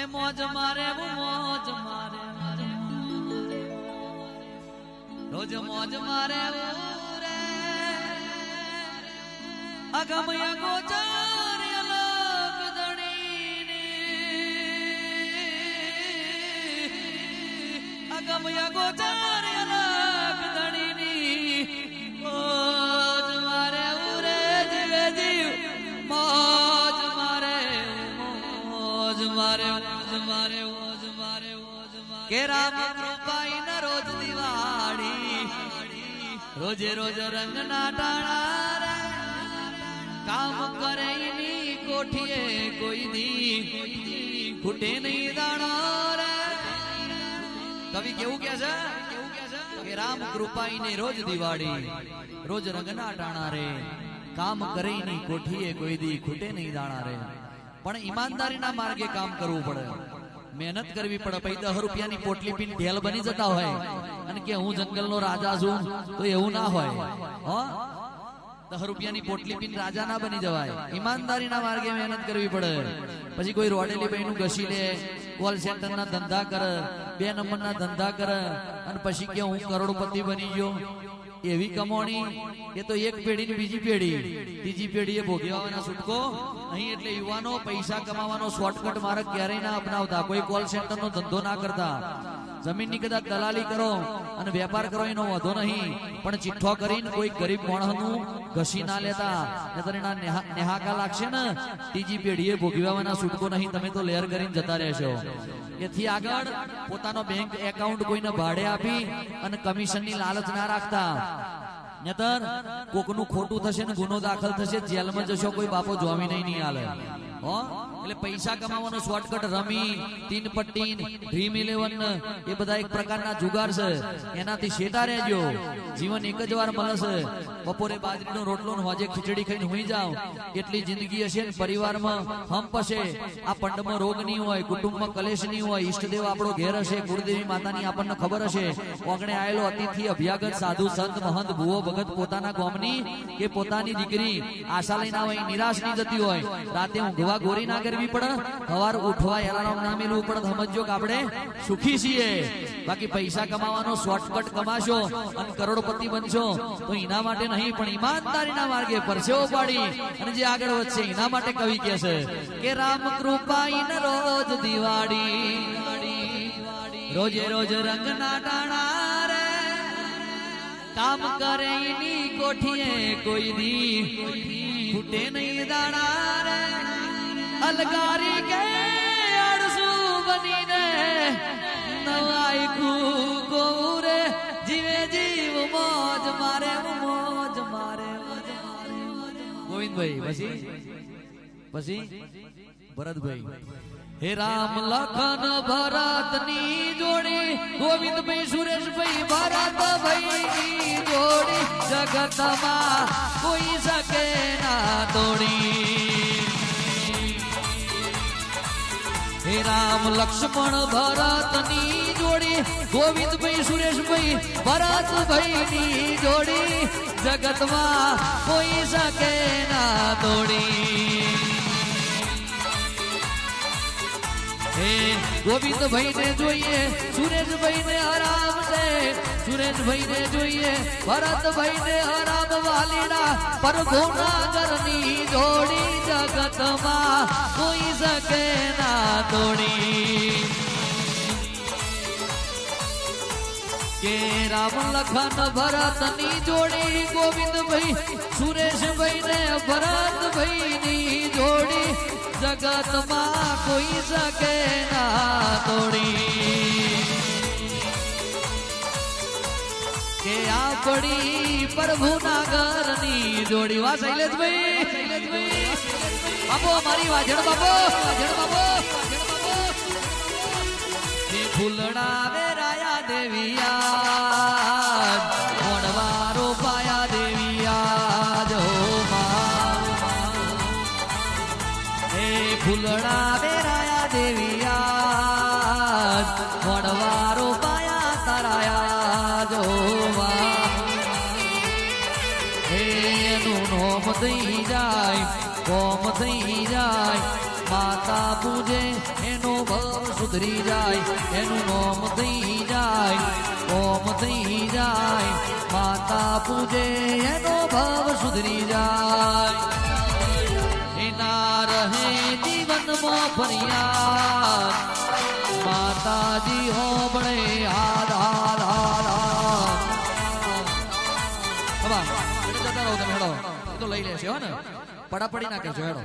એ મોજ મારે મોજ મારે રોજ મોજ મારે રે અગમય ગોચર અલગ દણીની અગમય ગોચર અલગ દણીની મોજ મારે રે જીવે જીવ મોજ મારે મોજ મારે મારે મોજ મારે કે રામ કૃપાઈ ન રોજ દિવાળી રોજે રોજ રંગ ના ટાણા રે કામ કરે ની કોઠીએ કોઈ દી ખૂટે નહીં દાણો રે કવિ કેવું કે છે કે રામ કૃપાઈ ને રોજ દિવાળી રોજ રંગ ના ટાણા રે કામ કરે ની કોઠીએ કોઈ દી ખૂટે નહીં દાણા રે પણ ઈમાનદારીના માર્ગે કામ કરવું પડે મહેનત કરવી પડે પછી 10 રૂપિયાની પોટલી પીને ઢેલ બની જતા હોય અને કે હું જંગલનો રાજા છું તો એવું ના હોય હો 10 રૂપિયાની પોટલી પીને રાજા ના બની જવાય ઈમાનદારીના માર્ગે મહેનત કરવી પડે પછી કોઈ રોડેલી બહેનું ઘસી લે કોલ સેન્ટરના ધંધા કરે 2 નંબરના ધંધા કરે અને પછી કે હું કરોડપતિ બની ગયો એવી કમાણી એ તો એક પેઢી ની બીજી પેઢી ત્રીજી પેઢીએ ભોગવવાના છૂટકો અહીં એટલે યુવાનો પૈસા કમાવાનો શોર્ટકટ માર્ગ ક્યારેય ના અપનાવતા કોઈ કોલ સેન્ટર નો ધંધો ના કરતા જમીનની કદાચ દલાલી કરો અને વેપાર કરો એનો વાંધો નહીં પણ ચિઠ્ઠો કરીને કોઈ ગરીબ માણસનું ઘસી ના લેતા નહીતર એના નેહાકા લાગશે ને ત્રીજી પેઢીએ ભોગવવાના છૂટકો નહીં તમે તો લેર કરીને જતા રહેશો એથી આગળ પોતાનો બેંક એકાઉન્ટ કોઈને ભાડે આપી અને કમિશનની લાલચ ના રાખતા નહીતર કોકનું ખોટું થશે ને ગુનો દાખલ થશે જેલમાં જશો કોઈ બાપો જોમી નહીં હાલે હો એટલે પૈસા કમાવાનો શોર્ટકટ રમી 3 પટ્ટી ડ્રીમ 11 એ બધા એક પ્રકારના જુગાર છે એનાથી શેટા રહેજો જીવન એક જ વાર મળે છે બપોરે બાજરીનો રોટલો ને હોજે ખીચડી ખાઈને હોઈ જાવ એટલી જિંદગી હશે ને પરિવારમાં હંપ હશે આ પંડમાં રોગ નહીં હોય કુટુંબમાં કલેશ નહીં હોય ઈષ્ટદેવ આપણો ઘેર હશે કુળદેવી માતાની આપણને ખબર હશે ઓગણે આયેલો અતિથિ અભ્યાગત સાધુ સંત મહંત ભુવો ભગત પોતાના ગામની કે પોતાની દીકરી આશા લઈને હોય નિરાશ નહીં જતી હોય રાતે ઊંઘવા ગોરી ના કરવી પડે સવાર ઉઠવા એલાર્મ ના મેલવું પડે સમજો કે આપણે સુખી છીએ બાકી પૈસા કમાવાનો શોર્ટકટ કમાશો અને કરોડપતિ બનશો તો એના માટે નહીં પણ ઈમાનદારીના માર્ગે પરસેવો પાડી અને જે આગળ વધશે એના માટે કવિ કહે છે કે રામ કૃપાઈ ન રોજ દિવાળી રોજે રોજ રંગ ના ટાણા રે કામ કરે ની કોઠીએ કોઈ દી ફૂટે નહીં દાણા રે અલગારી કે અડસુ બનીને નવાઈ કુકોરે જીવે જીવ મોજ મારે મોજ મારે ગોવિંદભાઈ પછી ભરતભાઈ હે રામ લખન ભરત ની જોડી ગોવિંદભાઈ સુરેશભાઈ ભરતભાઈ ની જોડી જગતમાં કોઈ શકે ના તોડી હે રામ લક્ષ્મણ ભરત ની જોડી ગોવિંદભાઈ સુરેશભાઈ ભરતભાઈ ની જોડી જગતમાં કોઈ શકે ના તોડી હે ગોવિંદભાઈ ને જોઈએ સુરેશભાઈ ને આરામ છે સુરેશભાઈ ને જોઈએ ભરતભાઈ ને આરામ વાલીના પ્રભુનાગર ની જોડી જગતમાં કોઈ શકે ના તોડી કે રામ લખન ભરત ની જોડી ગોવિંદભાઈ સુરેશભાઈ ને ભરતભાઈ ની જોડી જગતમાં કોઈ શકે ના તોડી કે આપણી પ્રભુના ઘરની જોડી વા શૈલેષભાઈ બાપો મારી વાજણ બાપો ફૂલડા વેરાયા દેવિયા મોડવારો પાયા દેવિયા જો ફૂલડા વેરાયા દેવિયા મોડવારો પાયા તારાયા જોવા એનું નોમ થઈ જાય કોમ થઈ જાય માતા પૂજે એનો ભવ સુધરી જાય એનું નોમ થઈ જાય ઓમ થઈ જાય માતા પૂજે એનો ભાવ સુધરી જાય એના રહે જીવનમાં ફરિયાદ માતાજી હોબળે હાથ હાથ હાથ હાથ જતા રહો તમે હેડો તો લઈ લેશે હો ને પડાપડી ના કરશો હેડો